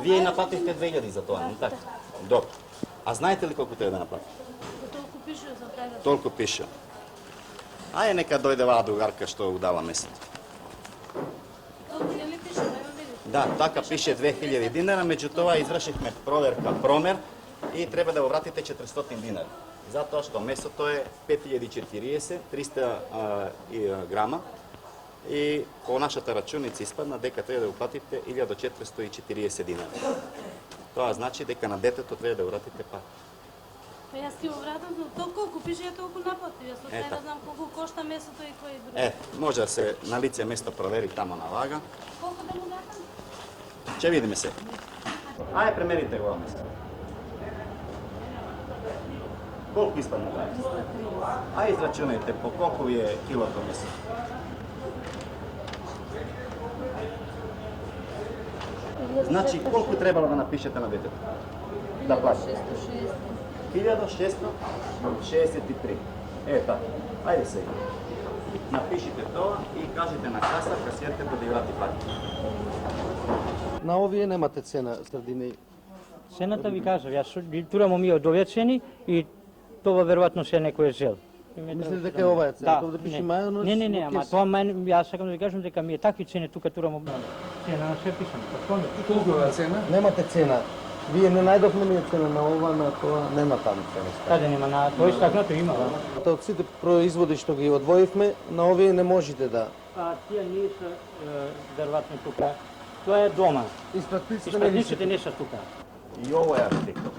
Вие наплатихте 2000 за тоа, не така? Добро. А знаете ли колку треба да наплатите? Толку пише за преглед. Толку пише. Ајде нека дојде ваа другарка што удава месето. Толку не ли пише, нема видите? Да, така пише 2000 динара, меѓутоа извршивме проверка промер и треба да го вратите 400 динара. Затоа што месото е 5040, 300 грама и по нашата рачуница испадна дека треба да го платите 1440 динара. Тоа значи дека на детето треба да го вратите пак. Па јас ти го вратам, но толку колку пише, ја толку наплатив. Јас од да знам колку кошта месото и кој друг. Може да се на лице место провери тамо на вага. Колку да му дадам? Ќе видиме се. Ајде премерите го место. Колку испадна тоа? 330. Ајде израчунајте по колку ви е килото месо. Значи, колку требало да напишете на детето? Да платите? 1663. Така. Ајде сега. Напишите тоа и кажете на каса, касиерката да ја врати пак. На овие немате цена средини. Цената ви кажав, јас ги турам ми довечени и тоа веројатно се некој жел. Мислите дека ова е цена? Да пише мајонез? Не, ама тоа јас сакам да ви кажам дека ми е такви цени тука турам цена на се пишам. Колку е цена? Немате цена. Вие не најдовме ни цена на ова, на тоа, нема таму цена. Каде нема, на тој стакнато има. Од сите производи што ги одвоивме, на овие не можете да. Тие не се веројатно тука. Тоа е дома. Испратниците не се тука. И ово е артикол.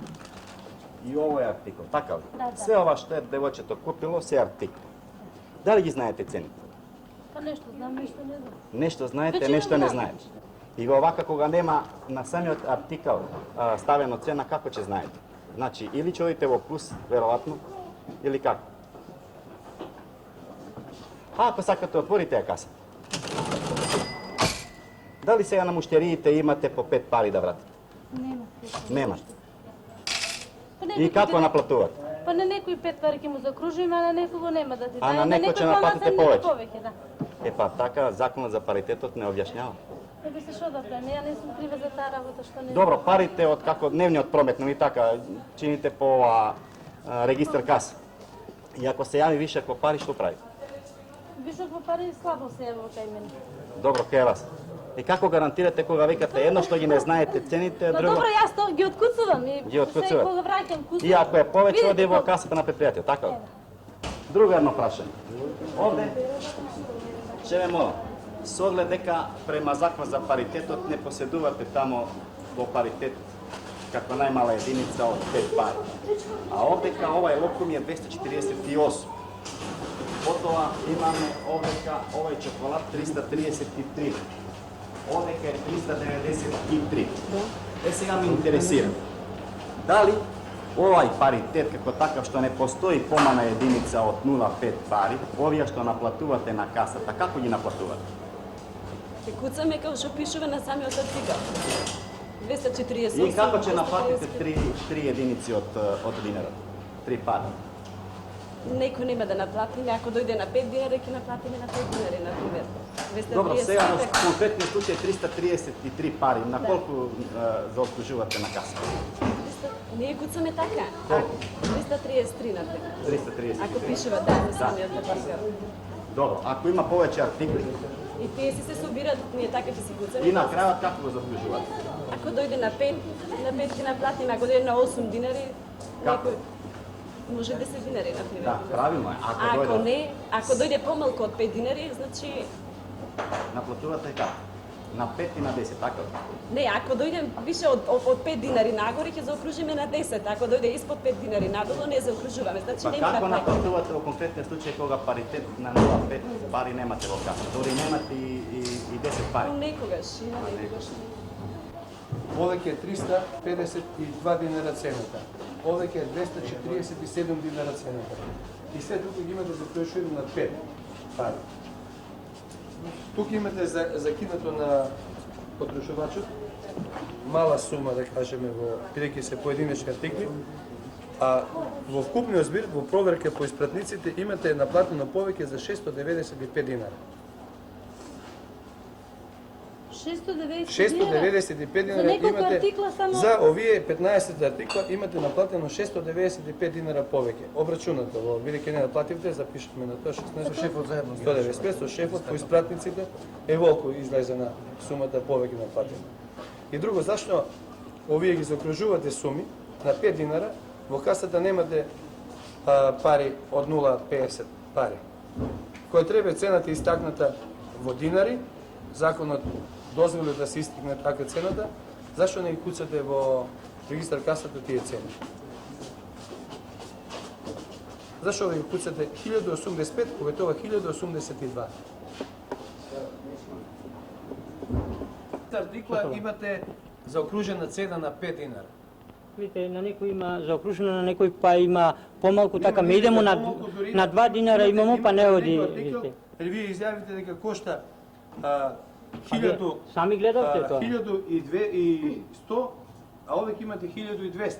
И ово е артикол, така ли? Да. Се ова што е девојчето купило, се е артикол. Дали ги знаете цените? Па нешто знам, нешто не знам. Нешто знаете, Веќе нешто не знам. знаете. И во овака кога нема на самиот артикал ставено цена, како ќе знаете? Значи, или ќе одите во плюс, веројатно, или како? Ако сакате, отворите ја каса. Дали сега на муштериите имате по 5 пари да вратите? Нема. Немате. Па И како наплатувате? Па на некој 5 пари ќе му закружиме, а на некого нема да ти А на дај. некој ќе напlatите повеќе. Да. Па така, законот за паритетот не објаснjava. Би се што да правиме, ја не сум крива за таа работа што не. Добро, парите од како дневниот промет, но и така, чините по регистар каса. И ако се јави вишак во пари, што прави? Вишок во пари слабо се јави во кај мене. Добро, кај вас. И како гарантирате кога викате едно што ги не знаете цените, Но друго? добро, јас тоа ги откуцувам и Ги откуцувате? кога враќам куцувам. И ако е повеќе, Видите оди во колку- касата на предпријатие, така ли? Друго едно прашање. Овде, ќе ве молам, со оглед дека према закон за паритетот не поседувате тамо во паритет како најмала единица од 5 пари. А овдека овај локум е 248. Потоа имаме овдека овај чоколад 333. Овдека е 393. Сега ме интересира. Дали овај паритет како такав што не постои помана единица од 0,5 пари, овие што наплатувате на касата, како ги наплатувате? Ќе куцаме како што пишува на самиот артикал. 248. И како ќе наплатите 3 единици од динарот? 3 пари. Некој нема да наплатиме, ако дојде на 5 динари, ќе наплатиме на 5 динари, например. Добро, 230, сега во така. конкретниот случај 333 пари, на колку заокружувате на каса? Ние куцаме така. Колку? 333, например. 333. Ако пишува да на самиот артикал. Добро, ако има повеќе артикли, И тие се собираат, ние така ќе си куцаме. и на крајот како го заокружувате? Ако дојде на 5, на 5 ќе наплатиме, ако дојде на 8 динари, Како? некој може 10 динари, например. Да, правилно е. Ако не, ако дојде помалку од 5 динари, значи наплатувате како? На 5 и на 10, така ли? не, ако дојде више од 5 динари нагоре, ќе заокружиме на 10. Ако дојде испод 5 динари надолу, не заокружуваме. Значи Па нема како да наплатувате во конкретниот случај кога паритет на 0,5 пари немате во каса? Дори немате и 10 пари. Некогаш, има некогаш. Овеќе е 352 динара цената. Овеќе е 247 динара цената. И се тука ги имате заклучено на 5 пари. Тука имате закинато на потрошувачот мала сума, да кажеме, бидејќи се поединечни артикли, а во вкупниот збир, во проверка по испратниците, имате наплатено повеќе за 695 динара. 695 За dinara неколку имате артикла само. за овие 15 артикла имате наплатено 695 dinara повеќе. Обрачунато во бидејќи не наплативте, запишуваме на тоа 16 Со шефот заедно. 195 со шефот по испратниците е волку излезе на сумата повеќе наплатено. И друго, зашто овие ги заокружувате суми на 5 dinara, во касата немате пари од 0,50 пари. Кој треба цената истакната во динари, законот дозволи да се истигне така цената, зашто не ги куцате во регистар касата тие цени? Зашто ви куцате 1085, кога тоа 1082? Артикла имате заокружена цена на 5 dinara. Видите, на некој има заокружено, на некој па има помалку, така ме идемо на 2 dinara имамо, па не оди. Или вие изјавите дека кошта 1000, Сами гледавте тоа? 1200, а овде имате 1200.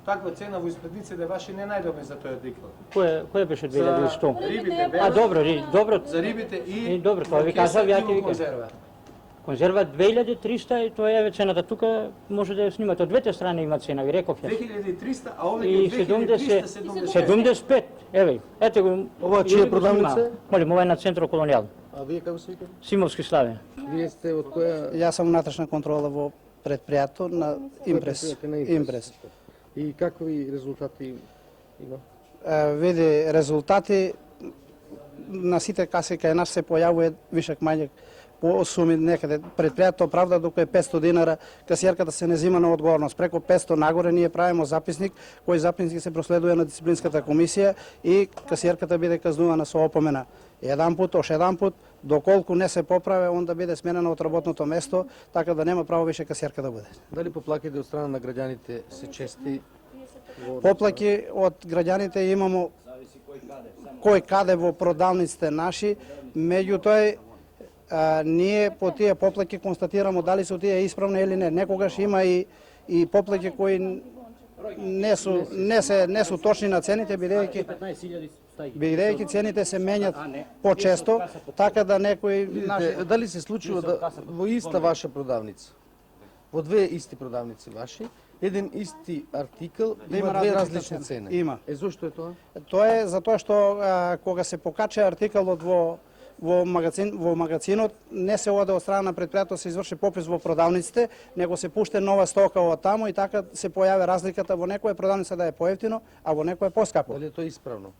Таква цена во испратниците ваши не најдоме за тој артикл. Кој беше 2100? Рибите, А добро, добро. за рибите и добро, тоа ви кажав, ја ти ви кажав. конзерва. Конзерва 2300 и тоа е цената. Тука може да ја снимате. Од двете страни има цена, ви реков јас. 2300, а овде И е 2375. 75. Еве, ете го. Ова чија Или го продавница снима. е? Молим, ова е на Центро Колонијал. А вие како се викате? Симовски Славе. Вие сте од која Јас сум внатрешна контрола во предпријатето на Импрес. предпријатие на Импрес. И какви резултати има? Види, резултати на сите каси кај нас се појавува вишак мањек по суми некаде. Предпријатето оправда доколку е 500 dinara, касиерката се не зима на одговорност. Преку 500 нагоре ние правиме записник, кој записник се проследува на дисциплинската комисија и касиерката биде казнувана со опомена. Еден пат, ош еден пат, доколку не се поправи, онда биде сменена од работното место, така да нема право више касиерка да биде. Дали поплаките од страна на граѓаните се чести? Поплаки од граѓаните имамо кој каде во продавниците наши, меѓутоа ние по тие поплаки констатирамо дали се тие исправни или не. Некогаш има и поплаки кои не су точни на цените, бидејќи цените се менјат почесто, така да некои наши... Дали се случува да во иста ваша продавница, во две исти продавници ваши, еден исти артикл да има две различни цени? Има. Зошто е тоа? Тоа е затоа што кога се покача артикалот во магазинот, не се оде од страна на предпријатето, се изврши попис во продавниците, него се пуште нова стока од таму и така се појави разликата во некоја продавница да е поевтино, а во некоја поскапо. Дали е тоа исправно?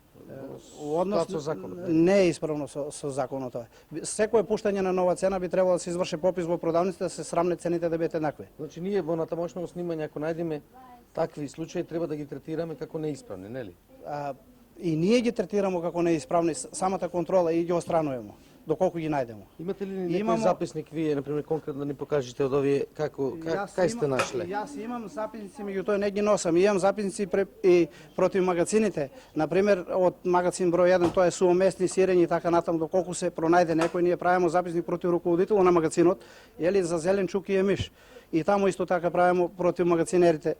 Односно, со законот? не е исправно со законот тоа. Секое пуштање на нова цена би требало да се изврши попис во продавниците, да се срамне цените да бидат еднакви. Значи ние во натамошно снимање ако најдеме такви случаи треба да ги третираме како неисправни, нели? И ние ги третираме како неисправни, самата контрола и ги отстрануваме доколку ги најдемо. Имате ли некој записник вие, например, конкретно да ни покажете од овие кај сте нашле? Јас имам записници, меѓутоа не ги носам. Имам записници и против магазините. Например, од магазин број 1, тоа е суоместни сирења и така натаму, доколку се пронајде некој, ние правиме записник против руководителот на магазинот, или за зеленчук и емиш. И таму исто така правиме против магазинерите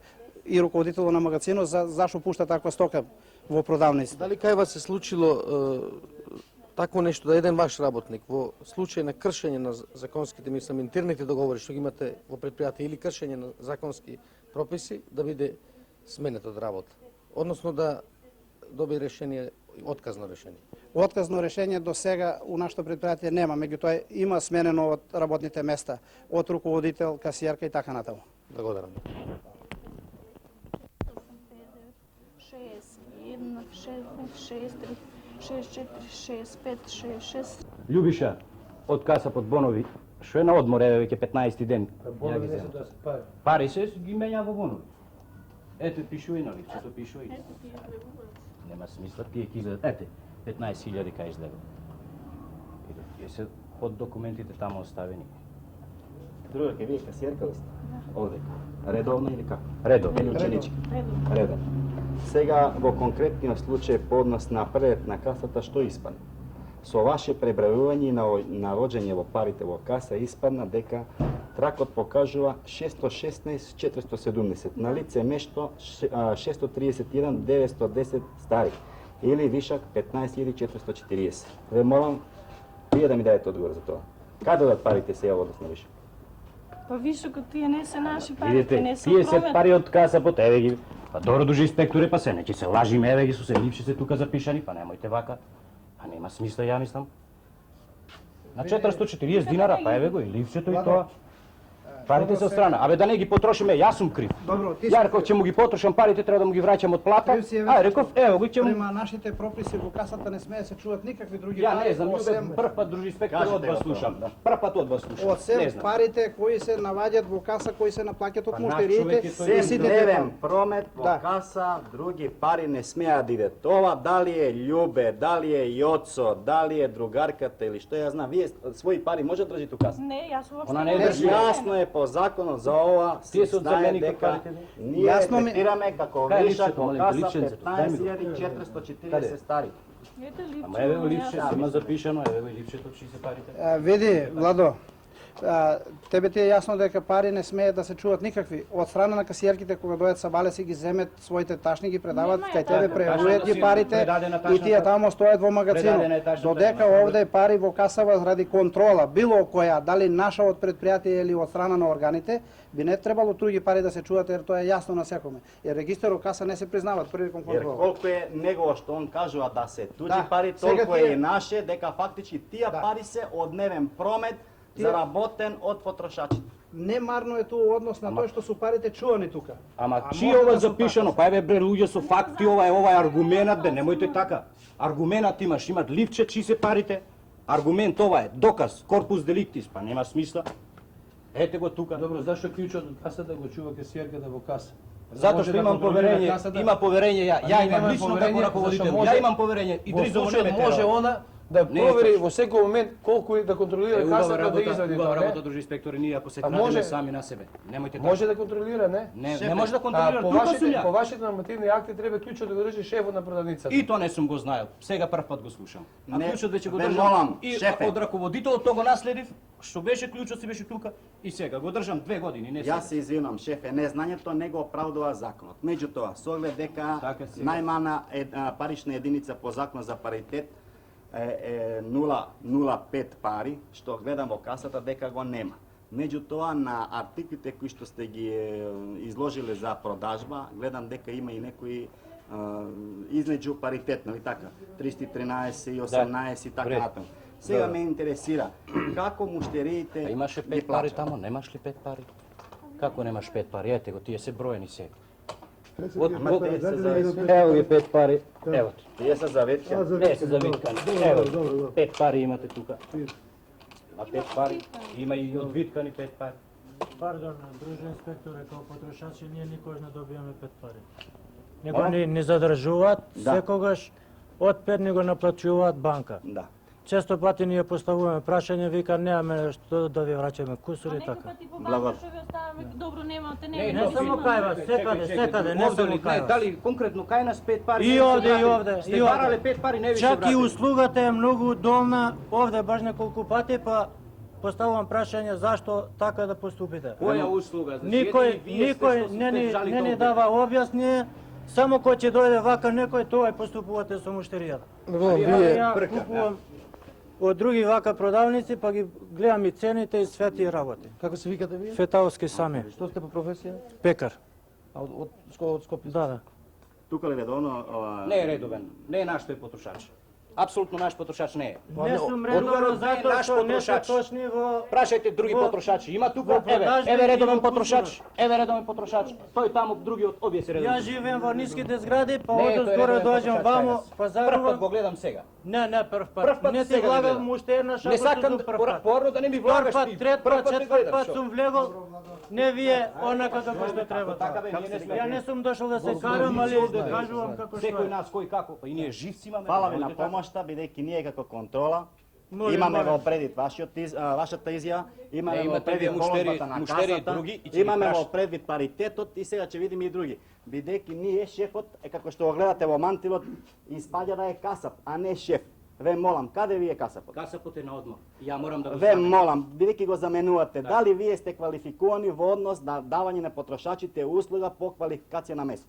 и руководителот на магазинот зашто пушта таква стока во продавниците. Дали кај вас се случило такво нешто да еден ваш работник во случај на кршење на законските, мислам, интерните договори што ги имате во предпријатие или кршење на законски прописи да биде сменет од работа, односно да добие решение, отказно решение? Отказно решение до сега у нашето предпријатие нема, меѓутоа има сменено од работните места, од руководител, касиерка и така натаму. Благодарам. 6-1-6-6-3-6-4-6-5-6. Љубиша, од каса под бонови, што е на одмор, еве веќе 15 ден. Бонови не се да се пари. Пари се ги менја во бонови. Ете пишува нови, што пишува. Нема смисла, тие ќе изгледат. Ете, 15.000 кај изгледа. И се од документите таму оставени. Друга, ке вие касиерка ли сте? Овде. Редовно или како? Редовно или ученички? Редовно. Сега, во конкретниот случај по однос на пред на касата, што испадна? Со ваше пребројување и навоđење во парите во каса испадна дека тракот покажува 616.470, на лице мешто 631.910 стари, или вишак 15.440. Ве молам, вие да ми дадете одговор за тоа. Каде одат парите сега во однос на вишак? Па виш, ако тие не се наши пари, Видите, тие не се тие се проведени. пари од касапот, еве ги. Па добро дужи инспекторе, па се неќе се лажиме, еве ги со се ливче се тука запишани, па немојте вака. А нема смисла, ја мислам. На 440 динара, па еве го и ливчето и тоа. Парите се од страна. Абе да не ги потрошиме, јас сум крив. Добро, ти Ја реков ќе му ги потрошам парите, треба да му ги враќам од плата. Крив си, еве. Ај реков, ево го ќе му. Према нашите прописи во касата не смее да се чуват никакви други Ја пари, не знам, осем- јубе прв пат дружи инспектор Кажете од вас го тоа, слушам. да. Прв пат од вас слушам. Не Осем знам. парите кои се наваѓаат во каса, кои се наплаќаат од Па наш муштериите, човек е тој. и Сем сите дневен таму. промет во Да. каса, други пари не смеа да иде. Ова дали е Љубе, дали е Јоцо, дали е другарката или што ја знам, вие своји пари може да држите у каса? Не, јас уопште Она не не држи. Јасно е по законот за ова, Тие се се знае одземени дека парите. ние Јасно ми- третираме како Кај е вишак липсето, во молим те, каса липсенцето? Дај ми го. 15.440 стари. Ете липче. Ама еве го ливче, јас- има запишано, еве го и ливчето, чии се парите. Види, Владо, тебе ти е јасно дека пари не смеат да се чуват никакви. Од страна на касиерките кога дојдат са бале си ги земет своите ташни, ги предават, Нема ја кај тебе така. прејавуваат ги Ташната парите си предадена и ташната. тие таму стојат во магазинот. Предадена е ташната, Додека нема овде пари во касава заради контрола, било која, дали наша од предпријатие или од страна на органите, би не требало други пари да се чуват, jer тоа е јасно на секоме. Jer регистерот каса не се признават приликом Jer контрола. колку е негово што он кажува да се туѓи Да, пари, сега толку тие- е и наше, дека фактички тие Да. пари се од дневен промет Тие- заработен од потрошачите. Немарно е тоа однос на тоа што су парите чувани тука. Ама А чи може ова да се запишано? Па еве бре луѓе со факти, ова е аргументот, бе, немојте така. Аргументот имат ливче, чи се парите. Аргумент ова е, доказ, корпус деликтис, па нема смисла. Ете го тука. Добро, зашто клучот од касата го чува касиерката во каса? Затоа Може што да имам контролира поверење, касата? има поверење ја, А ја ние имам немаме лично како поверење, раководител. зашто може Ја имам поверење и Во Дризо случај немете може работа. она да Не е провери точно. во секој момент колку и да контролира касата да извади убава тоа, работа не? дружи инспектори, ние ако се А крадеме може- сами на себе. Немојте така. Може да контролира, не? Не може да А контролира, по тука сум вашите, по ја. вашите нормативни акти треба клучот да го држи шефот на продавницата. И тоа не сум го знаел. Сега прв пат го слушам. А Не, клучот веќе го бе, држам. молам, И шефе. од раководителот тоа го наследив, што беше клучот си беше тука и сега го држам 2 години, не Јас сега. се извинувам, шефе, незнањето не го оправдува законот. Меѓутоа, со оглед дека Така си. најмана парична единица по закон за паритет е 0,05 пари, што гледам во касата дека го нема. Меѓутоа, на артиклите кои што сте ги изложиле за продажба, гледам дека има и некои измеѓу паритет, нали така? 313 и 18 и така Вред. натаму. Сега Да. ме интересира како муштериите А имаше ги 5 пари плаќаат? тамо, немаш ли 5 пари? Како немаш 5 пари? Ете го, тие се броени сега. Ама те се за- Ево ги 5 пари. Ево. Тие се заветки. Не се завиткани. Ево, 5 пари имате тука. А 5 пари? Има и одвиткани 5 пари. Пардон, дружен инспекторе, као потрошачи ние никогаш не добиваме 5 пари. Него Моля? ни задржуваат, Да. секогаш од 5 ни го наплачуваат банка. Да. Често пати ние поставуваме прашање, вика немаме што да ви враќаме кусури А така. некој пати по Благо- банка што ви оставаме, добро немате, Не, Не само кај вас, секаде, не Овде само ли, кај вас. дали конкретно кај нас 5 пари? И не се овде, и вратили? овде, Сте и овде. барале 5 пари, не ви се Чак и вратили. услугата е многу удобна, овде баш неколку пати, па поставувам прашање зашто така да поступите. Која услуга? Значи, Никој, ете и вие сте што се не ни жалите дава објасние, само кој ќе дојде вака некој, тоа и поступувате со муштеријата. Вие Ја купувам од други вака продавници, па ги гледам и цените и свети работи. како се викате вие? Фетауски сами, Што сте по професија? пекар. А од Скопје? Да, да. Тука ли редовно ова... Не е редовен, не е наш тој потрошач. Апсолутно наш потрошач не е. Не сум редовно Одговорот не е затоа наш што не се потрошач. точни во... Прашајте други Во- потрошачи. Има во тука, еве, продажби еве и редовен во потрошач, еве редовен потрошач. Тој таму другиот обје се Ја редовен. живеем во ниските згради, па Не е од тој скоро редовен доаѓам потрошач вамо, кај нас. Прв пат пазарувам. го гледам сега. Не, Прв прв пат пат. Не ти сега влагам гледам. муштерна Не шапка сакам прв пат. порно да не ми Втор влагаш пат, ти. трет Прв пат, пат те четврт гледам, пат шо? сум влегол. Не вие онака како што треба. Така бе, ние не сме. Ја не сум дошол да се карам, али да кажувам како што Секој е. нас кој како, па и ние живци имаме. Фала ви на немојте така. помошта, бидејќи ние како контрола Молим, имаме молим. во предвид вашата изјава, имаме Не, во имате предвид вие муштери- поломбата на муштери касата, други и ќе ги имаме во прашате. предвид паритетот и сега ќе видиме и други. Бидејќи ние шефот е како што го гледате во мантилот, испаѓа да е касап, а не шеф. Ве молам, каде ви е касапот? Касапот е на одмор. Ја морам да го Ве ставам. молам, бидејќи го заменувате, дали вие сте квалификувани во однос на давање на потрошачите услуга по квалификација на место?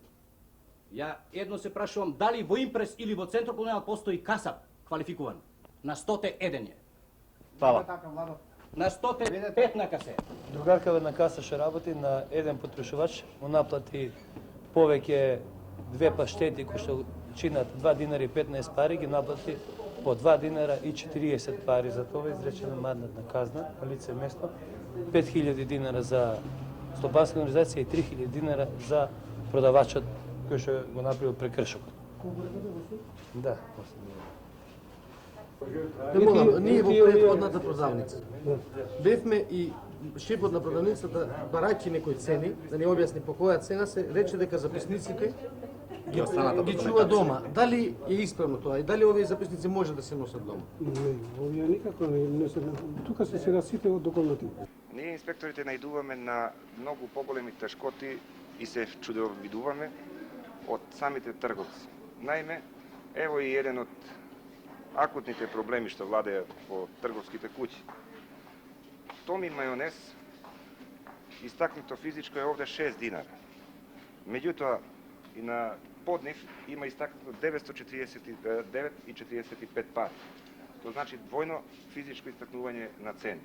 Ја едно се прашувам дали во Импрес или во Центро колонијал постои касап квалификуван. На 101 е. Фала. Така, Владо. На 105 на касе. Другаркава на каса ще работи на еден потрошувач, му наплати повеќе две паштети кои што чинат 2 динари и 15 пари, ги наплати по 2 динара и 40 пари. За тоа изречена мандатна казна на лице место, 5000 динара за слободска организација и 3000 динара за продавачот кој што го направил прекршок. Да. Ние во предходната продавница бевме и шефот на продавницата, барајќи некои цени, да ни објасни по која цена, се рече дека записниците ги чува дома. Дали е исправно тоа и дали овие записници може да се носат дома? Не, овие никако не се. Тука се сега сите од околнати. Ние инспекторите најдуваме на многу поголеми тешкоти и се чудовидуваме од самите трговци. Наиме, ево и еден од акутните проблеми што владеат во трговските куќи. Томи мајонез, истакнуто физичко е овде 6 динара. Меѓутоа, и на поднив има истакнуто 949,45 пари. Тоа значи двојно физичко истакнување на цени.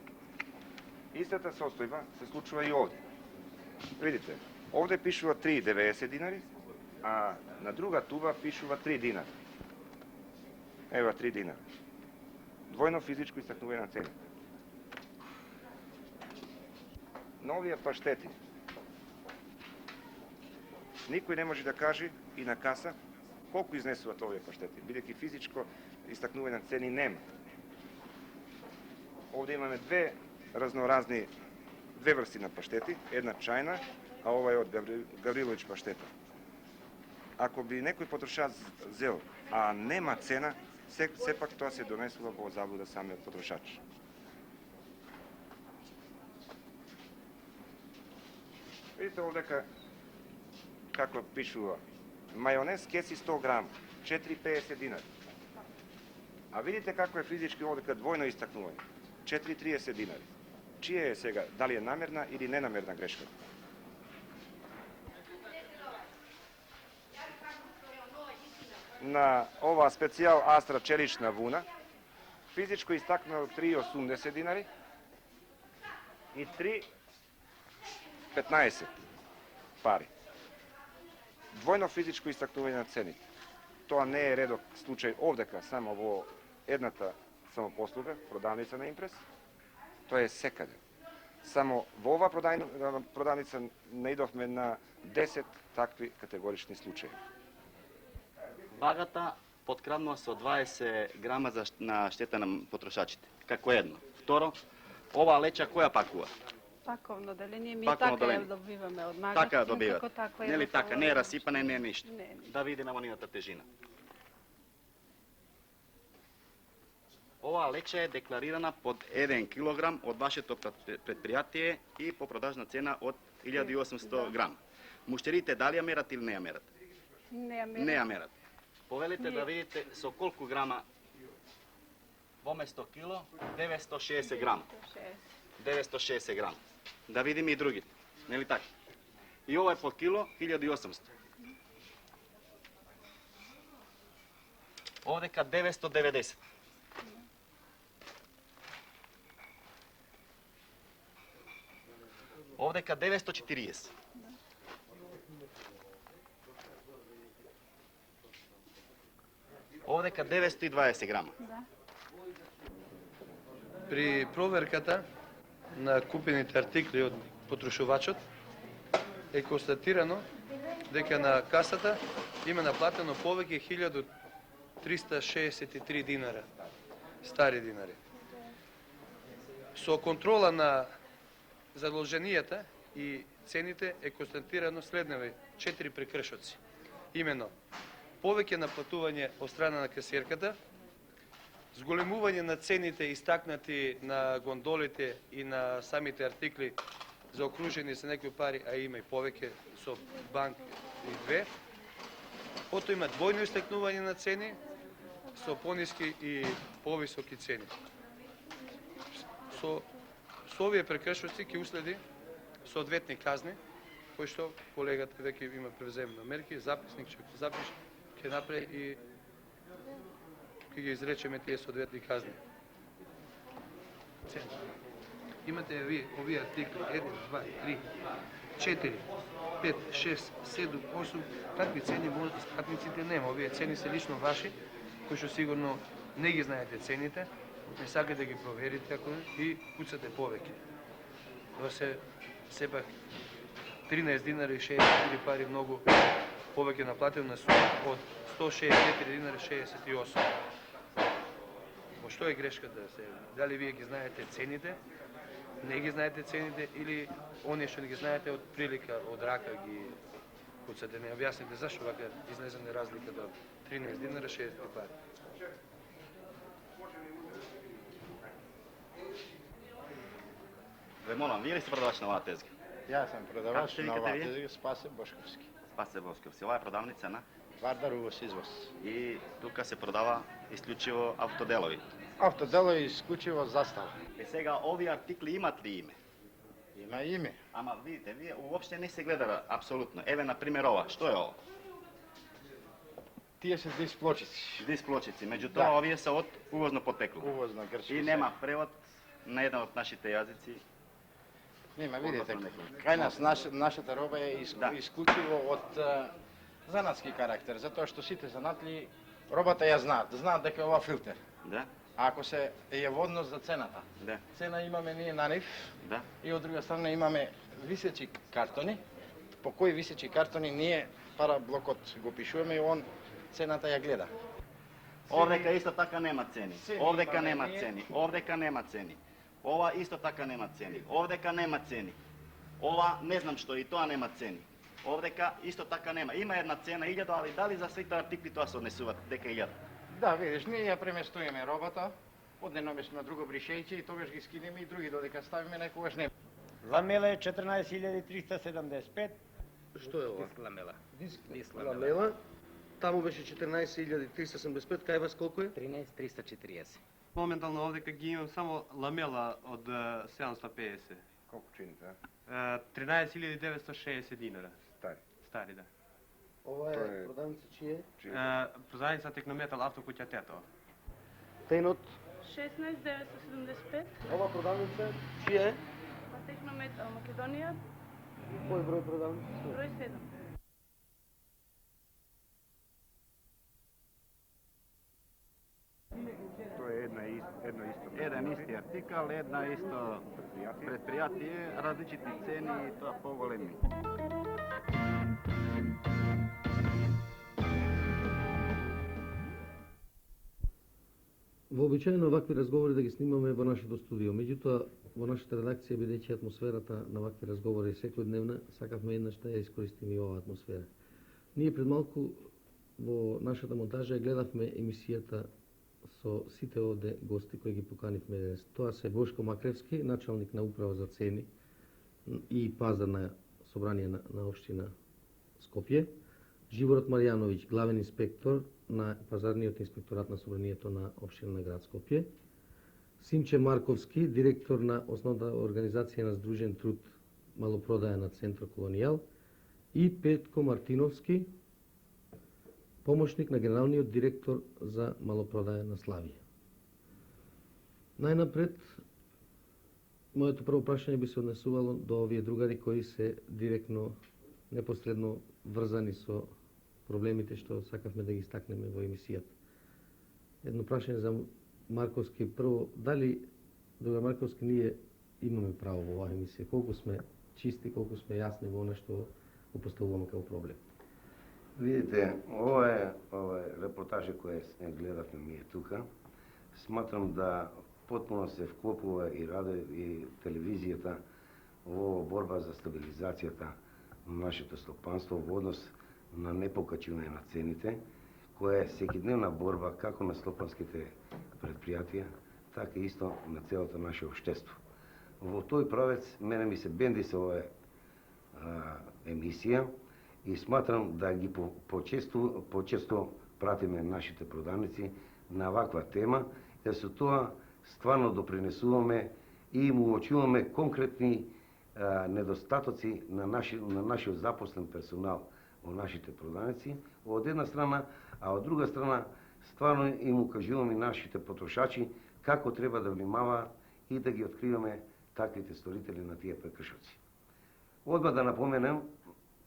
Истата состојба се случува и овде. Видите, овде пишува 3,90 динари, а на друга туба пишува 3 динари. Ева 3 динари. Двојно физичко истакнување на цени. На овие паштети никој не може да каже и на каса колку изнесуваат овие паштети, бидејќи физичко истакнување на цени нема. Овде имаме две врсти на паштети, една чајна, а ова е од Гаврилович паштета. Ако би некој потрошач зел, а нема цена, сепак тоа се донесува во заблуда самиот потрошач. Видите овдека како пишува. Мајонез кеси 100 грам, 4,50 динари. А видите како е физички овдека двојно истакнување. 4,30 динари. Чија е сега? Дали е намерна или ненамерна грешка? На ова специјал Астра челична вуна, физичко истакнало 3,80 динари и 3,15 пари. Двојно физичко истакнување на цените. Тоа не е редок случај овдека, само во едната самопослуга, продавница на Импрес. Тоа е секаде. Само во ова продавница наидовме на 10 такви категорични случаи. Багата подкраднува со 20 грама на штета на потрошачите. Како едно. Второ, ова леча која пакува? Паковно деление, ми Паковно така ја деление. добиваме од магазин. Така добиват. Како така Нели така, не е расипана, не е ништо. Не. Да видиме во нивната тежина. Ова леча е декларирана под 1 килограм од вашето предпријатие и по продажна цена од 1800 грам. Муштерите дали ја мерат или не ја мерат? Не ја мерат. Не ја мерат. Повелите да видите со колку грама во место кило, 960 грам. 960 грам. Да видиме и другите. Нели така? И ова е по кило 1800. Овдека 990. Овдека 940. Овдека 920 грама. При проверката на купените артикли од потрошувачот е констатирано дека на касата има наплатено повеќе 1363 динара, стари динари. Со контрола на задолженијата и цените е констатирано следневи 4 прекршоци. Имено, повеќе наплатување од страна на касиерката, зголемување на цените истакнати на гондолите и на самите артикли заокружени со некои пари, а има и повеќе со банк и две. Потоа има двојно истакнување на цени со пониски и повисоки цени. Со овие прекршоци ќе уследи соодветни казни, кои што колегата веќе има превземено мерки, записник ќе запише, ќе направи и ќе ги изречеме тие соодветни казни. имате овие артикли 1, 2, 3, 4, 5, 6, 7, 8, такви цени во пратниците нема. Овие цени се лично ваши, кои што сигурно не ги знаете цените, не сакате да ги проверите ако и куцате повеќе. Тоа се сепак 13 динари и 64 пари многу повеќе наплатил на суд од 164 динари 68. Во што е грешката се? Дали вие ги знаете цените, не ги знаете цените или оние што не ги знаете од прилика, од рака ги куцате? Не објасните зашто вака изнесена разлика до 13 динара 60 пари. Ве молам, вие ли сте продавач на оваа тезга? Јас сум продавач Како се на викате оваа вие? тезга, Спасе Бошковски. Спасе Бошковски. Ова е продавница на? Вардар увоз извоз. И тука се продава исклучиво автоделови. Автодело е исклучиво застава. Сега, овие артикли имат ли име? Има име. Ама видите, вие уопште не се гледа апсолутно. Еве, например, ова. Што е ова? Тие се дисплочици. Дисплочици. Меѓутоа, Да. овие се од увозно потекло. Увозно грчко. И нема превод на еден од нашите јазици. Нема, видите, Односно некој. кај нас нашата роба е исклучиво од занатски карактер, затоа што сите занатли робата ја знаат. Знаат дека е ова филтер. Да, А ако се е во однос за цената. да, Цена имаме ние на нив да. и од друга страна имаме висечи картони, по кои висечи картони ние параблокот го пишуваме и он цената ја гледа. Овдека исто така нема цени. Цени Овдека имаме нема ние. цени. Овдека нема цени. Ова исто така нема цени. Овдека нема цени. Ова не знам што и тоа нема цени. Овдека исто така нема. Има една цена 1000, али дали за сите артикли тоа се однесуваат дека 1000? Да, видиш, ние ја преместуваме робата, однено место на друго бришејче и тогаш ги скинеме и други додека ставиме некогаш не. Ламела е 14.375. Што е ова? Ламела. Диск ламела. Таму беше 14.375, кај вас колку е? 13.340. Моментално овдека ги имам само ламела од 750. Колку чините? 13.960 динара. Стари. Стари, да. Ова е продавница чие? Прозаница Технометал автокуќа Тетово. Тенот. 16.975. Ова продавница чија е? Технометал Македонија, Кој број продавница? број 7. Тоа е едно исто. Еден исти артикал, една исто предпријатие, различити цени и тоа поголеми. Вообичаено вакви разговори да ги снимаме во нашето студио, меѓутоа во нашата редакција, бидејќи атмосферата на вакви разговори е секојдневна, сакавме еднаш да ја искористиме и оваа атмосфера. Ние пред малку во нашата монтажа ја гледавме емисијата со сите овде гости кои ги поканивме денес. Тоа се Бошко Макревски, началник на управа за цени и пазар на собрание на општина Скопје, Живород Маријановиќ, главен инспектор на пазарниот инспекторат на собранието на општина на град Скопје, Симче Марковски, директор на основната организација на Сдружен труд малопродаја на Центро Колонијал и Петко Мартиновски, помошник на генералниот директор за малопродаја на Славија. Најнапред, моето прво прашање би се однесувало до овие другари кои се директно, непосредно врзани со проблемите што сакавме да ги стакнеме во емисијата. Едно прашање за Марковски. Прво, дали, друга Марковски, ние имаме право во оваа емисија? Колку сме чисти, колку сме јасни во она што го поставуваме како проблем? Видите, ова е репортажа која гледавме ние тука. Сматрам да потпуно се вклопува и радио и телевизијата во борба за стабилизацијата на нашето стопанство во однос на непокачување на цените, која е секидневна борба како на стопанските предпријатија, така и исто на целото наше општество. Во тој правец мене ми се бенди со ова емисија и сматрам да ги почесто пратиме нашите продавници на ваква тема, да со тоа стварно допринесуваме и им уочуваме конкретни недостатоци на нашиот запослен персонал во нашите продавници, од една страна, а од друга страна стварно им укажуваме нашите потрошачи како треба да внимаваат и да ги откриваме таквите сторители на тие прекршоци. Одма да напоменем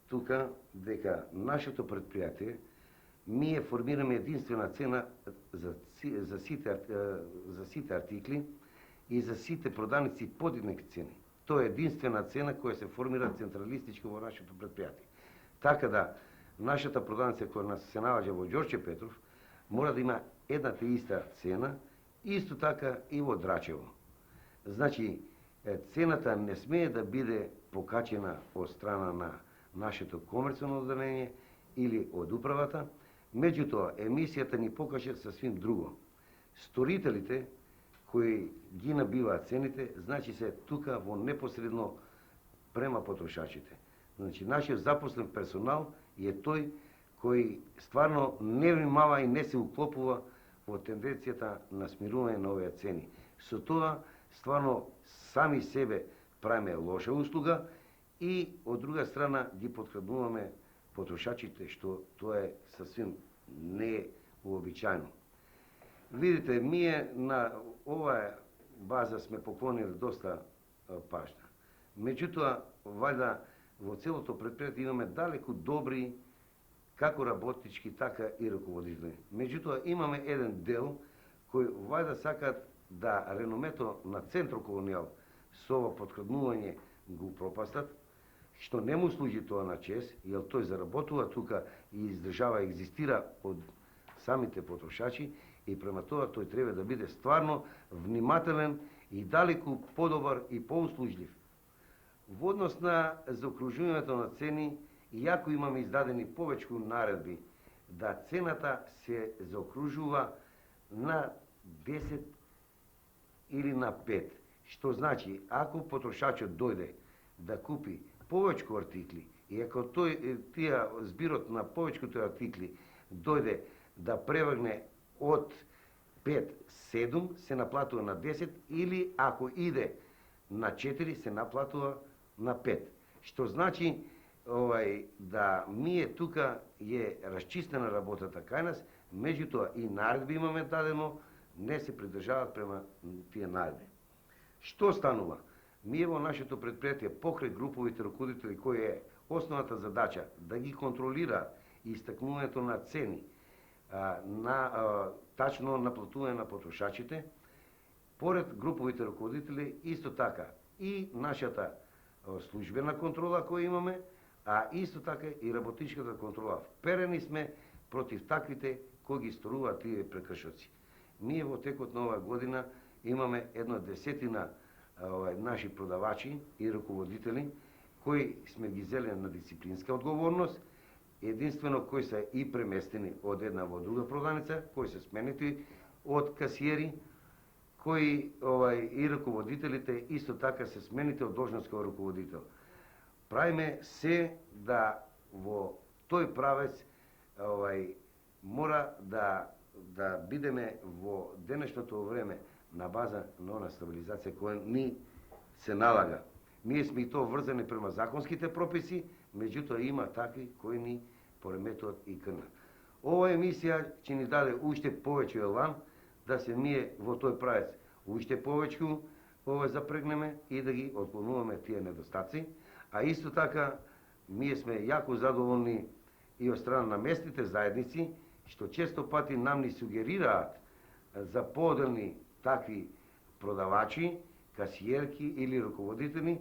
тука дека нашето предпријатие ние формираме единствена цена за сите артикли и за сите продавници под еднакви цени. Тоа е единствена цена која се формира централистичко во нашето предпријатие. Така да, нашата продавница која се наоѓа во Ѓорче Петров мора да има едната иста цена, исто така и во Драчево. Значи, цената не смее да биде покачена од страна на нашето комерцијално одделение или од управата, меѓутоа емисијата ни покаже сасвим друго. Сторителите кои ги набиваат цените, значи се тука во непосредно према потрошачите. Значи, нашиот запослен персонал е тој кој стварно не внимава и не се уклопува во тенденцијата на смирување на овие цени. Со тоа, стварно, сами себе правиме лоша услуга и, од друга страна, ги подкраднуваме потрошачите, што тоа е сасвим не уобичаено. Видите, ние на оваа база сме поклонили доста пажна. Меѓутоа, вајда, во целото предпријатие имаме далеку добри како работнички, така и раководители. Меѓутоа, имаме еден дел кој вајда сакат да реномето на Центро Колонијал со ова подкраднување го пропастат, што не му служи тоа на чест, јер тој заработува тука и издржава, екзистира од самите потрошачи и према тоа тој треба да биде стварно внимателен и далеку подобар и поуслужлив. Во однос на заокружувањето на цени, иако имаме издадени повеќе наредби да цената се заокружува на 10 или на 5, што значи, ако потрошачот дојде да купи повеќе артикли и ако тие збирот на повеќето артикли дојде да преврне од 5-7, се наплатува на 10, или ако иде на 4, се наплатува на 5. Што значи да ние тука е расчистена работата кај нас, меѓутоа и наредби имаме дадено, не се придржаваат према тие наредби. Што станува? Ние во нашето предпријатие покрај груповите раководители кои е основната задача да ги контролира истакнувањето на цени, тачно наплатување на потрошачите, поред груповите раководители исто така и нашата службена контрола која имаме, а исто така и работничката контрола. Вперени сме против таквите кои ги сторуваат тие прекршоци. Ние во текот на оваа година имаме една десетина наши продавачи и раководители кои сме ги зеле на дисциплинска одговорност, единствено кои се и преместени од една во друга продавница, кои се сменети од касиери, кои и раководителите исто така се смените од должност како раководител. Правиме се да во тој правец мора да бидеме во денешното време на база на она стабилизација која ни се налага. Ние сме и тоа врзани према законските прописи, меѓутоа има такви кои ни пореметуваат и крна. Ова емисија ќе ни даде уште повеќе елан да се ние во тој правец уште повеќе запрегнеме и да ги отклонуваме тие недостаци, а исто така ние сме јако задоволни и од страна на местните заедници, што често пати нам ни сугерираат за поделни такви продавачи, касиерки или раководители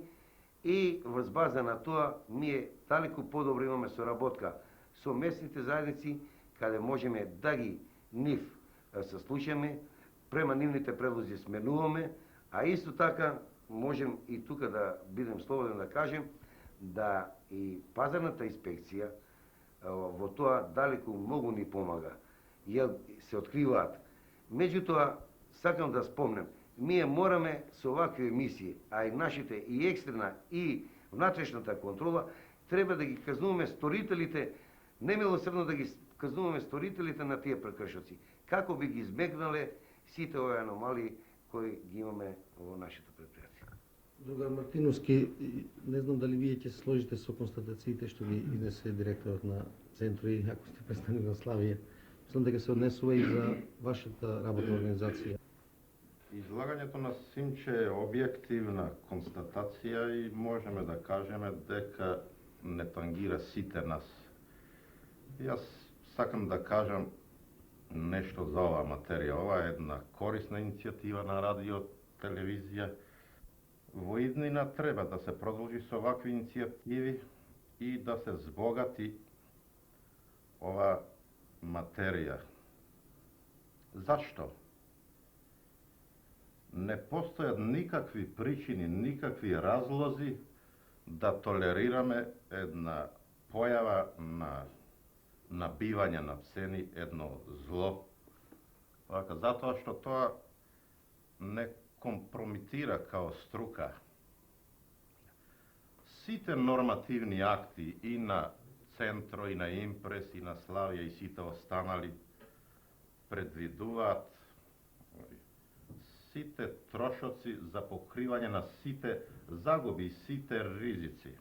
и врз база на тоа ние далеку подобро имаме соработка со местните заедници, каде можеме да ги нив саслушаме, према нивните предлози сменуваме, а исто така можем и тука да бидем слободен да кажем да и пазарната инспекција во тоа далеку многу ни помага, ја се откриваат. Меѓутоа, сакам да спомнем, ние мораме со овакви емисии, а и нашите и екстерна и внатрешната контрола, треба да ги казнуваме сторителите, немилосрдно да ги казнуваме сторителите на тие прекршоци, како би ги избегнале сите овие аномалии кои ги имаме во нашето предпријатие. Другар Мартиновски, не знам дали вие ќе се сложите со констатациите што ги изнесе директорот на Центро и ако сте представник на Славија. Мислам дека се однесува и за вашата работна организација. Излагањето на Симче е објективна констатација и можеме да кажеме дека не тангира сите нас. Јас сакам да кажам нешто за оваа материја. Ова е една корисна иницијатива на радио, телевизија. Во иднина треба да се продолжи со вакви иницијативи и да се збогати ова материја. Зашто? Не постојат никакви причини, никакви разлози да толерираме една појава на набивање на цени, едно зло. Затоа што тоа не компромитира као струка. Сите нормативни акти и на Центро, и на Импрес, и на Славија, и сите останали предвидуваат сите трошоци за покривање на сите загуби и сите ризици.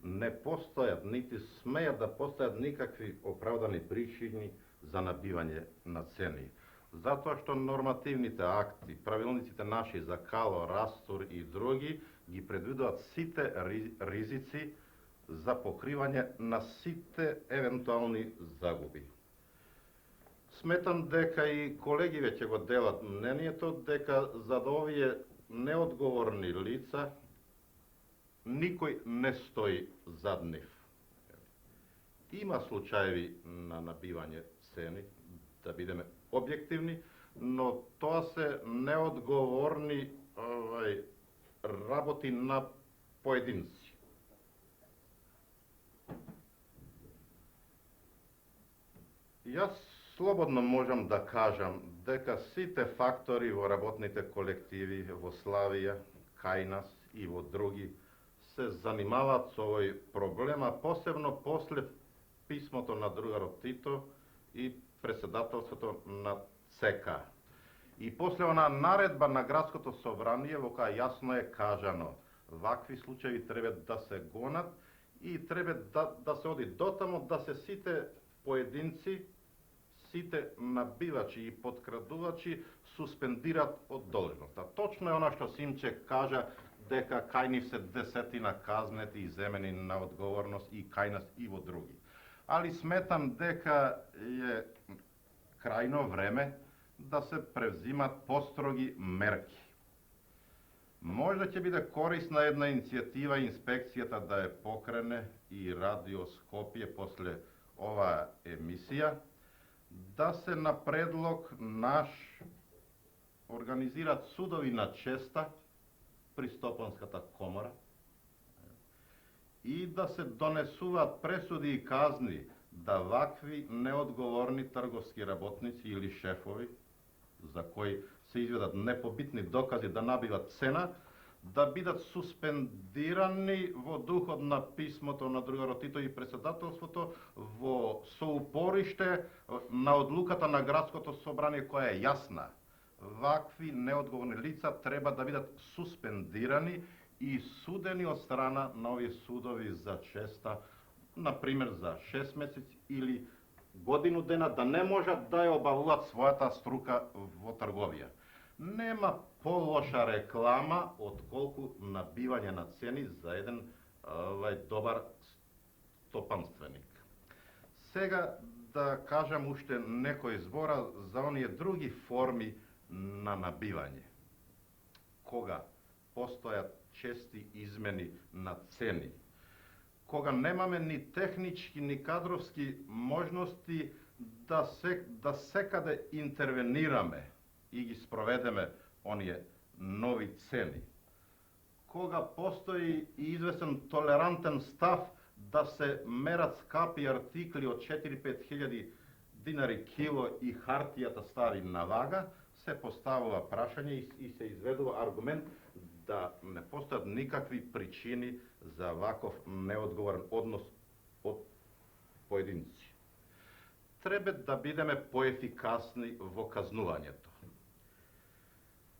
Не постојат, нити смеат да постојат никакви оправдани причини за набивање на цени. Затоа што нормативните акти, правилниците наши за кало, растур и други ги предвидуваат сите ризици за покривање на сите евентуални загуби. Сметам дека и колеги веќе го делат мнението дека за овие неодговорни лица никој не стои зад нив. Има случаеви на набивање цени, да бидеме објективни, но тоа се неодговорни работи на поединци. Јас слободно можам да кажам дека сите фактори во работните колективи во Славија, кај нас и во други се занимаваат со овој проблем, а посебно после писмото на другарот Тито и председателството на ЦК. И после она наредба на Градското собрание во која јасно е кажано вакви случаи треба да се гонат и треба да се оди дотамо да се сите поединци, сите набивачи и подкрадувачи суспендират од должноста. Точно е она што Симче кажа дека кај нив се десетина казнети и земени на одговорност и кај нас и во други. Али сметам дека е крајно време да се превзимат построги мерки. Можда ќе биде корисна една иницијатива инспекцијата да ја покрене и Радио Скопје после оваа емисија, да се на предлог наш организираат судови на честа при Стопанската комора и да се донесуваат пресуди и казни да вакви неодговорни трговски работници или шефови, за кои се изведат непобитни докази да набиват цена, да бидат суспендирани во духот на писмото на другарот Тито и председателството во соупориште на одлуката на Градското собрание која е јасна. Вакви неодговорни лица треба да бидат суспендирани и судени од страна на овие судови за честа, например за 6 месеци или годину дена, да не можат да ја обавуваат својата струка во трговија. Нема полоша реклама отколку набивање на цени за еден добар стопанственик. Сега да кажам уште некои збора за оние други форми на набивање. Кога постојат чести измени на цени, кога немаме ни технички, ни кадровски можности да секаде интервенираме и ги спроведеме оние нови цени, кога постои и известен толерантен став да се мерат скапи артикли од 4-5 хиљади динари кило и хартијата стави на вага, се поставува прашање и се изведува аргумент да не постојат никакви причини за ваков неодговорен однос од поединци. Треба да бидеме поефикасни во казнувањето.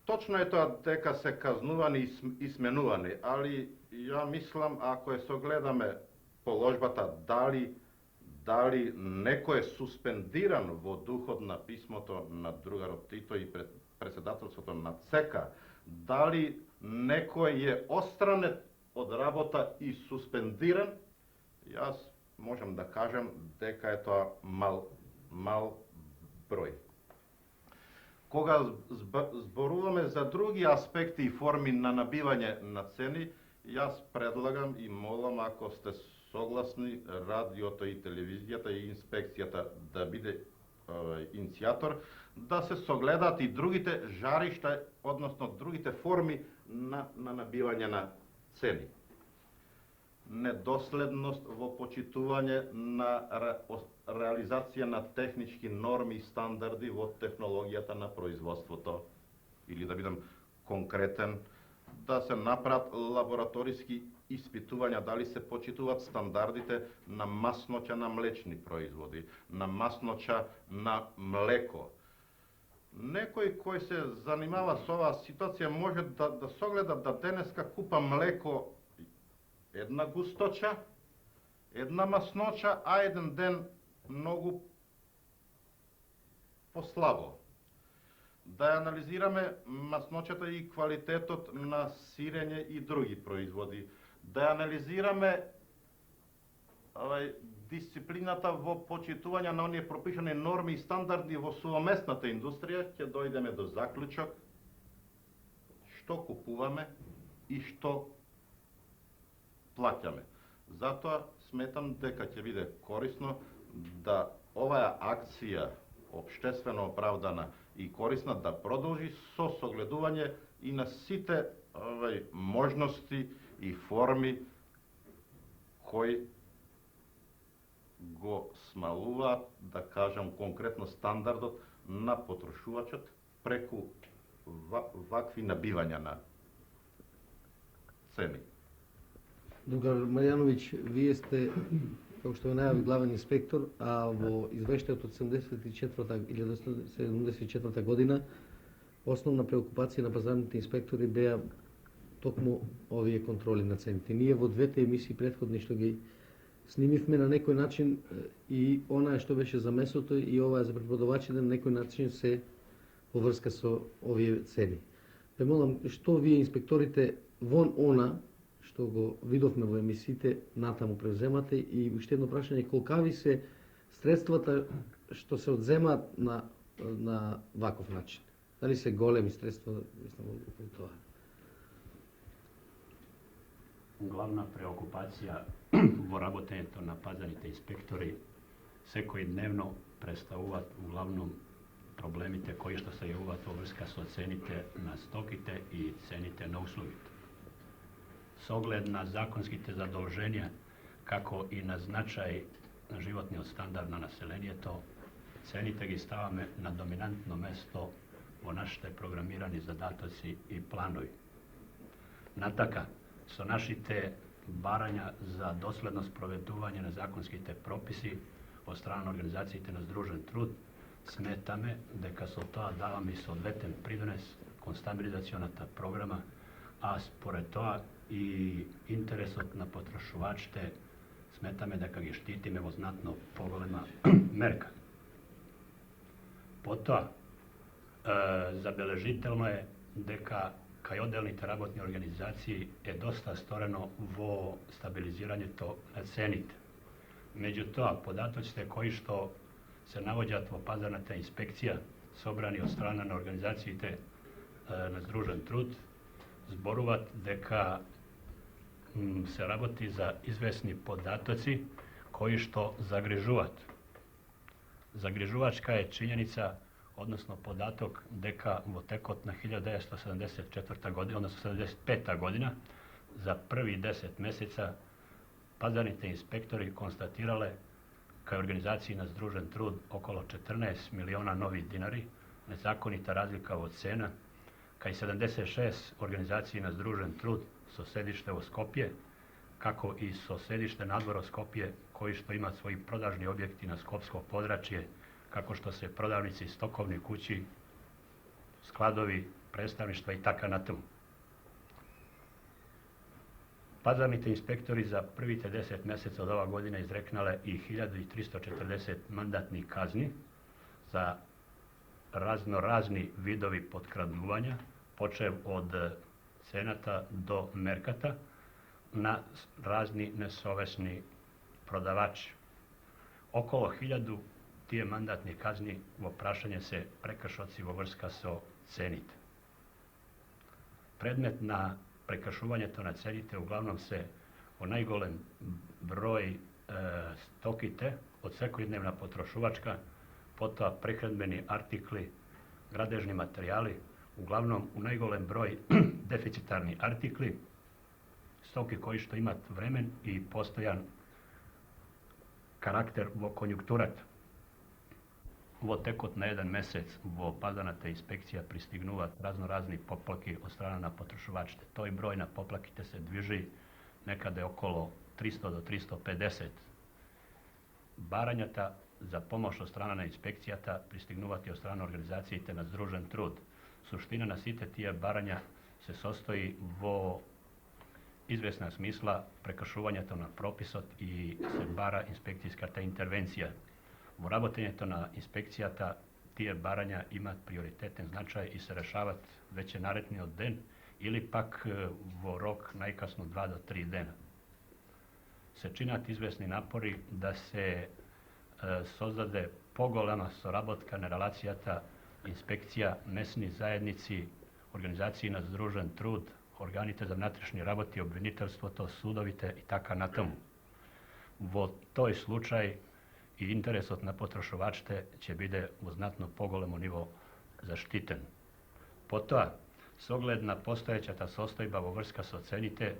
Точно е тоа дека се казнувани и сменувани, али ја мислам, ако ја согледаме положбата дали некој е суспендиран во духот на писмото на другарот Тито и председателството на сека, дали некој е остранет од работа и суспендиран, јас можам да кажам дека е тоа мал број. Кога зборуваме за други аспекти и форми на набивање на цени, јас предлагам и молам, ако сте согласни, радиото и телевизијата и инспекцијата да биде иницијатор, да се согледаат и другите жаришта, односно другите форми на набивање на цени. Недоследност во почитување на реализација на технички норми и стандарди во технологијата на производството, или да бидам конкретен, да се направат лабораториски испитувања дали се почитуваат стандардите на масноќа на млечни производи, на масноќа на млеко. Некој кој се занимава со оваа ситуација може да согледа да денеска купа млеко една густоча, една масноќа, а еден ден многу послабо. Да анализираме масноќата и квалитетот на сирење и други производи. Да анализираме дисциплината во почитување на оние пропишани норми и стандарди во сувоместната индустрија, ќе дојдеме до заклучок што купуваме и што плаќаме. Затоа сметам дека ќе биде корисно да оваа акција општествено оправдана и корисна да продолжи со согледување и на сите можности и форми кои го смалуваат, да кажам конкретно, стандардот на потрошувачот преку вакви набивања на цени. Другар Марјановиќ, вие сте, како што ве најави, главен инспектор, а во извештајот од 1974 година основна преокупација на пазарните инспектори беа токму овие контроли на цените. Ние во двете емисии претходни што ги снимивме на некој начин и онаа што беше за месото и оваа за преподавачите на некој начин се поврска со овие цени. Ве молам, што вие инспекторите вон она што го видовме во емисиите натаму превземате и уште едно прашање, колкави се средствата што се одземаат на ваков начин? Дали се големи средства, мислам, во тоа? Главна преокупација во работењето на пазарните инспектори секојдневно представуваат углавном проблемите кои што се јавуваат во врска со цените на стоките и цените на услугите. Со оглед на законските задолженја, како и на значај на животниот стандард на населението, цените ги ставаме на доминантно место во нашите програмирани задатоци и планови. Натака, со нашите барања за доследно спроведување на законските прописи од страна на организациите на Здружен труд, сметаме дека со тоа даваме и соодветен придонес кон стабилизационата програма, а според тоа и интересот на потрошувачите сметаме дека ги штитиме во знатно поголема мерка. Потоа, забележително е дека кај одделните работни организации е доста сторено во стабилизирањето на цените. Меѓутоа, податоците кои што се навоѓаат во пазарната инспекција, собрани од страна на организациите на Здружен труд, зборуваат дека се работи за известни податоци кои што загрижуваат. Загрижувачка е чињеница, односно податок дека во текот на 1974 година, односно 75 година, за први 10 месеца пазарните инспектори констатирале кај организации на Здружен труд околу 14 милиона нови динари, незаконита разлика во цена, кај 76 организации на Здружен труд со седиште во Скопје, како и со седиште надвор од Скопје, кои што имаат своји продажни објекти на скопско подрачје, како што се продавници, стоковни куќи, складови, представништва и така натаму. Пазарните инспектори за првите 10 месеца од ова година изрекнале и 1340 мандатни казни за разноразни видови подкраднувања, počev od cenata do merkata, na razni nesovesni prodavači. Okolo 1000 tije mandatnih kazni v prašanje se prekršoci vo vrska so cenite. Predmet na prekršuvanje to na cenite uglavnom se o najgolem broj stokite od svakodnevna potrošuvačka, potom prehranbeni artikli, gradežni materijali, uglavnom u najgolem broj deficitarni artikli, stoki koji što imat vremen i postojan karakter vo konjunkturat. Vo tekot na jedan mesec vo pazanata inspekcija pristignuvat razno razni poplaki od strana na potrošuvačite. Toj broj na poplakite se dviži nekada okolo 300 do 350 baranjata za pomoć od strana na inspekcijata pristignuvati od strana organizacije te na združen trud. Suština na site tije baranja se sastoji vo izvesna smisla prekršuvanja to na propisot i se bara inspekcijska ta intervencija. Vo rabotenje to na inspekcijata tije baranja ima prioriteten značaj i se rešavat već je naredni od den ili pak vo rok najkasno 2 do 3 dena. Se činat izvesni napori da se sozdade pogolema sorabotkane relacijata inspekcija, mesni zajednici, organizaciji na združen trud, organite za vnatrešni raboti, obviniteljstvo, to sudovite i taka na tomu. Vo toj slučaj i interes od na potrošovačte će bide u znatno pogolemu nivo zaštiten. Potom, s ogled na postojeća ta sostojba vo vrska se ocenite,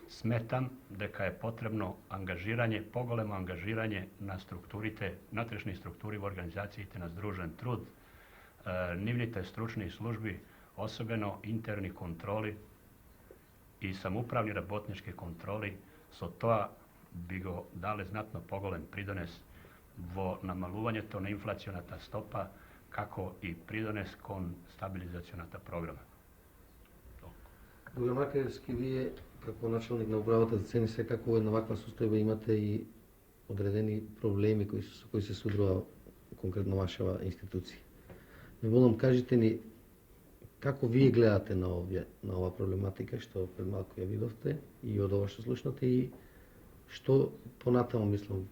smetam deka je potrebno angažiranje, pogolemo angažiranje na strukturite, natrešni strukturi u organizaciji te na združen trud, nivnite stručnih službi, osobeno interni kontroli i samupravni rabotnički kontroli, so toa bi go dale znatno pogolem pridones vo namaluvanje to na inflacionata stopa, kako i pridones kon stabilizacionata programa. Другар Макаревски, вие како началник на управата за цени секако во една ваква состојба имате и одредени проблеми со кои се судрува конкретно вашава институција. Ме молам, кажете ни како вие гледате на ова проблематика што пред малку ја видовте и од ова што слушнате и што понатамо мислам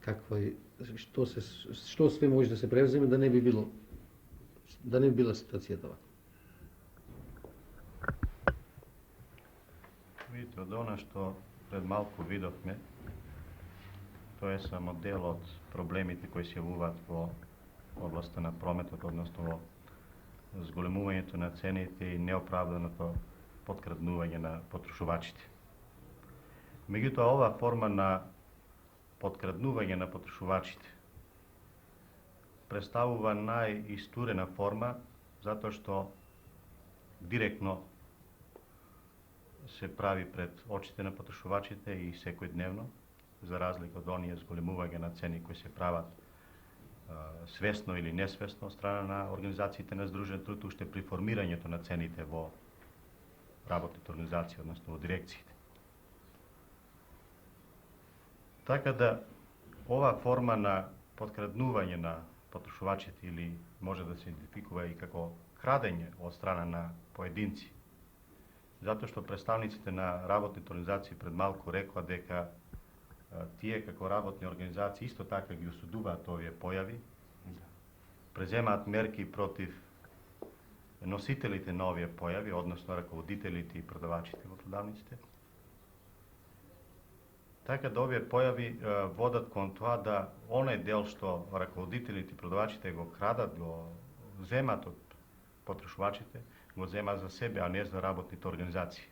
што све може да се превземе да не би била ситуацијата ваква. Видите, од она што пред малку видовме, тоа е само дел од проблемите кои се јавуваат во областта на прометот, односно во зголемувањето на цените и неоправданото подкраднување на потрошувачите. Меѓутоа, ова форма на подкраднување на потрошувачите представува најистурена форма затоа што директно се прави пред очите на потрошувачите и секојдневно, за разлика од оние зголемување на цени кои се прават свесно или несвесно од страна на организациите на здружен труд, уште при формирањето на цените во работните организации, односно во дирекциите. Така да, ова форма на подкраднување на потрошувачите или може да се идентификува и како крадење од страна на поединци, затоа што представниците на работните организации пред малку рекоа дека тие како работни организации исто така ги осудуваат овие појави, преземаат мерки против носителите на овие појави, односно раководителите и продавачите во продавниците. Така да овие појави водат кон тоа да оној дел што раководителите и продавачите го крадат, го земат од потрошувачите, го зема за себе, а не за работните организации.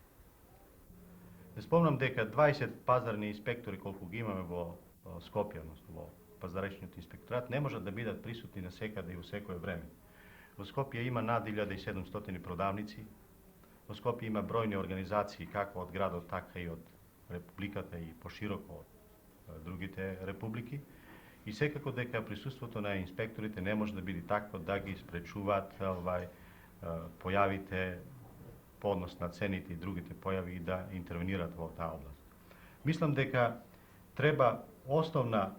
Не спомнам дека 20 пазарни инспектори, колку ги имаме во Скопје, односно во пазаречниот инспекторат, не можат да бидат присутни на секаде и во секое време. Во Скопје има над 1700 продавници, во Скопје има бројни организации, како од градот, така и од републиката и пошироко од другите републики. И секако дека присуството на инспекторите не може да биде такво да ги спречуваат појавите по однос на цените и другите појави и да интервенират во таа област. Мислам дека треба основна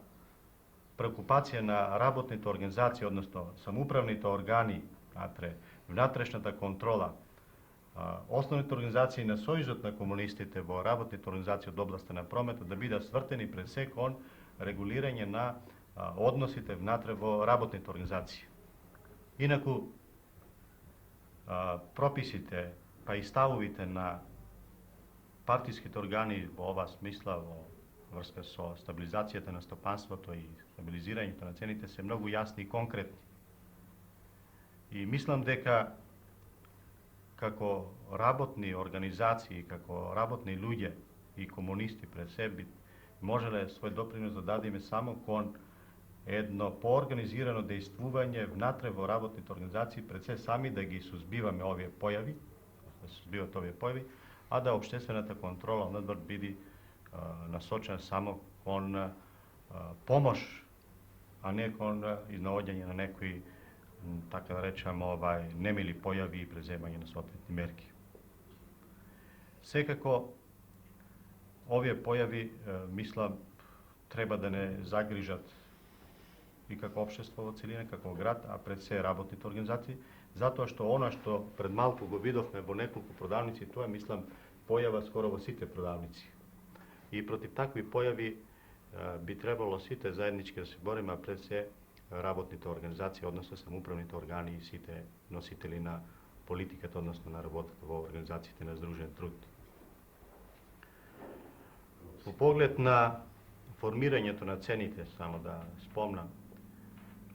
преокупација на работните организации, односно самоуправните органи, внатрешната контрола, Основните организации на Сојузот на комунистите во работните организации од областта на прометот да бидат свртени пред се кон регулирање на односите внатре во работните организации. Инаку, прописите, па и ставовите на партиските органи во ова смисла, во врска со стабилизацијата на стопанството и стабилизирањето на цените се многу јасни и конкретни. И мислам дека како работни организации, како работни луѓе и комунисти пред себе можеле свој допринос да дадеме само кон едно поорганизирано дејствување внатре во работните организации, пред се сами да ги сузбиваме овие појави, да сузбиват овие појави, а да општествената контрола надвор биде насочена само кон помош, а не кон изнаоѓање на некои, така да речам, немили појави и преземање на соодветни мерки. Секако, овие појави, мислам, треба да не загрижат и како општество во целина, како град, а пред се работните организации, затоа што она што пред малку го видовме во неколку продавници, тоа мислам појава скоро во сите продавници. И против такви појави би требало сите заеднички да се бориме, а пред се работните организации, односно самоуправните органи и сите носители на политиката, односно на работата во организациите на здружен труд. Во поглед на формирањето на цените, само да спомнам,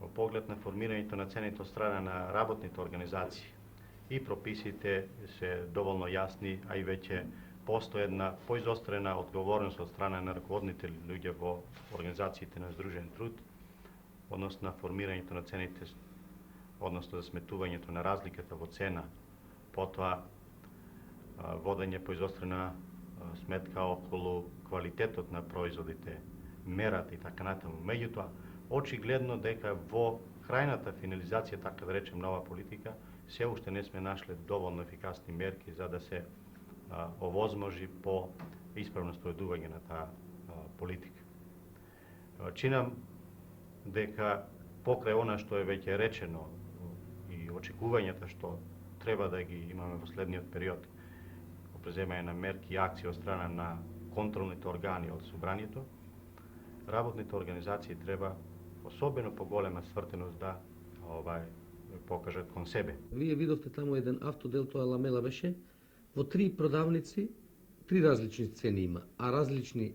во поглед на формирањето на цените од страна на работните организации и прописите се доволно јасни, а и веќе постои една поизострена одговорност од страна на раководните луѓе во организациите на здружен труд, односно на формирањето на цените, односно за сметувањето на разликата во цена, потоа водење поизострена сметка околу квалитетот на производите, мерата и така натаму. Меѓутоа, очигледно дека во крајната финализација, така да речем, нова политика, се уште не сме нашле доволно ефикасни мерки за да се овозможи по исправно спроведување на таа политика. Чинам дека покрај она што е веќе речено и очекувањата што треба да ги имаме во следниот период, во преземање на мерки и акции од страна на контролните органи од собранието, работните организации треба особено поголема свртеност да покажат кон себе. Вие видовте таму еден автодел, тоа ламела беше, во 3 продавници, 3 различни цени има, а различни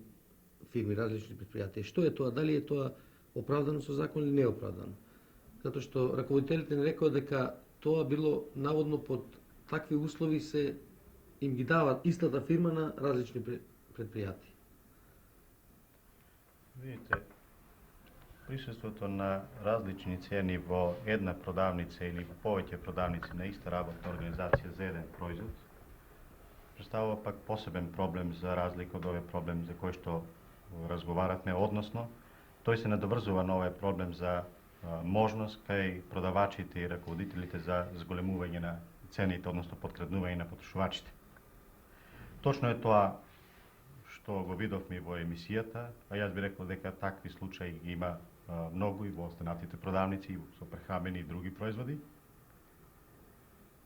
фирми, различни предпријатија. Што е тоа? Дали е тоа оправдано со закон или неоправдано? Затоа што раководителите не рекоа дека тоа било наводно под такви услови се им ги дава истата фирма на различни предпријатија. Видите, присуството на различни цени во една продавница или повеќе продавници на иста работна организација за еден производ представува пак посебен проблем за разлика од овој проблем за кој што разговаравме, односно тој се надоврзува на овој проблем за можност кај продавачите и раководителите за зголемување на цените, односно подкраднување на потрошувачите. Точно е тоа што го видовме во емисијата, а јас би рекол дека такви случаи има многу и во останатите продавници, и со прехрамбени и други производи.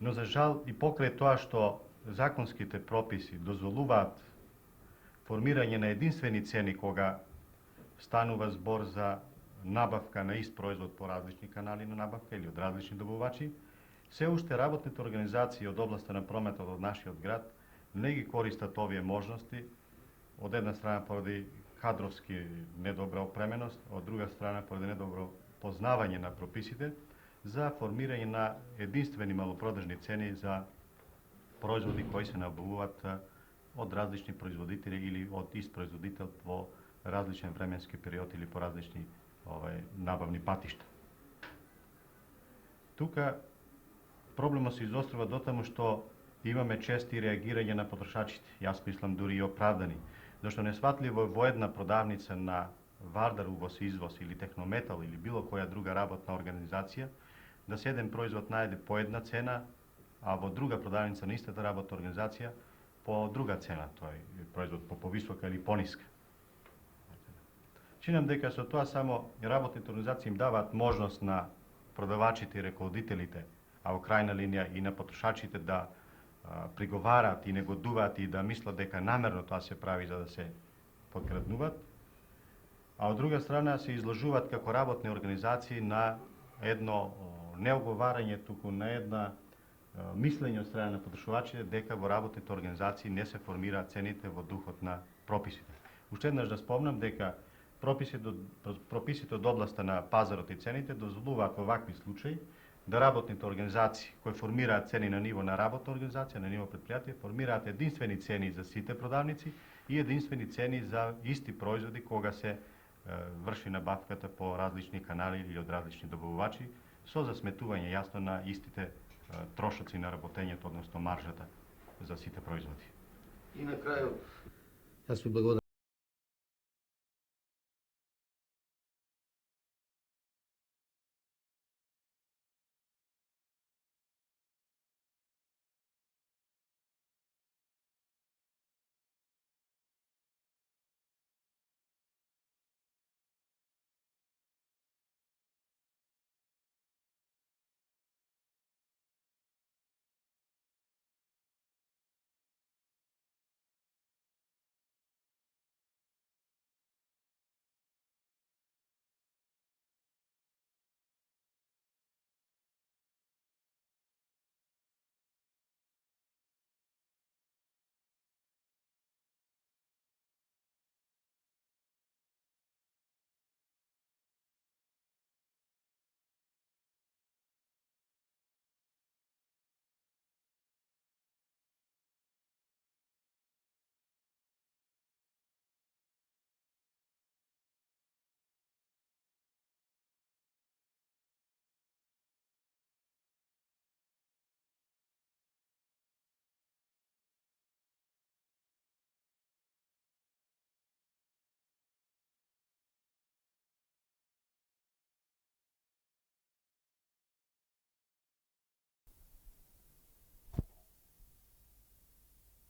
Но за жал и покрај тоа што законските прописи дозволуваат формирање на единствени цени кога станува збор за набавка на ист производ по различни канали на набавка или од различни добавачи, се уште работните организации од областта на прометот од нашиот град не ги користат овие можности, од една страна поради кадровски недобра опременост, од друга страна поради недобро познавање на прописите за формирање на единствени малопродажни цени за производи кои се набавуваат од различни производители или од ист производител во различен временски период или по различни набавни патишта. Тука проблемот се изострува дотаму што имаме чести реагирање на потрошачите. Јас мислам дури и оправдани. Зашто несватливо во една продавница на Вардар увоз и извоз или Технометал или било која друга работна организација да се еден производ најде по една цена, а во друга продавница на истата работна организација по друга цена, тој производ по повисока или пониска. Чинам дека со тоа само работните организации им даваат можност на продавачите и раководителите, а во крајна линија и на потрошачите да приговараат и негодуваат и да мислат дека намерно тоа се прави за да се подкраднуваат, а од друга страна се изложуваат како работни организации на едно неоговарање, туку на една мислење од страна на потрошувачите дека во работните организации не се формираат цените во духот на прописите. Уште еднаш да спомнам дека прописите од областа на пазарот и цените дозволуваат во вакви случаи да работните организации кои формираат цени на ниво на работна организација, на ниво предпријатие, формираат единствени цени за сите продавници и единствени цени за исти производи кога се врши набавката по различни канали или од различни добавувачи, со засметување јасно на истите трошоци на работењето, односно маржата за сите производи. И на крајот, Јас ви благодарам.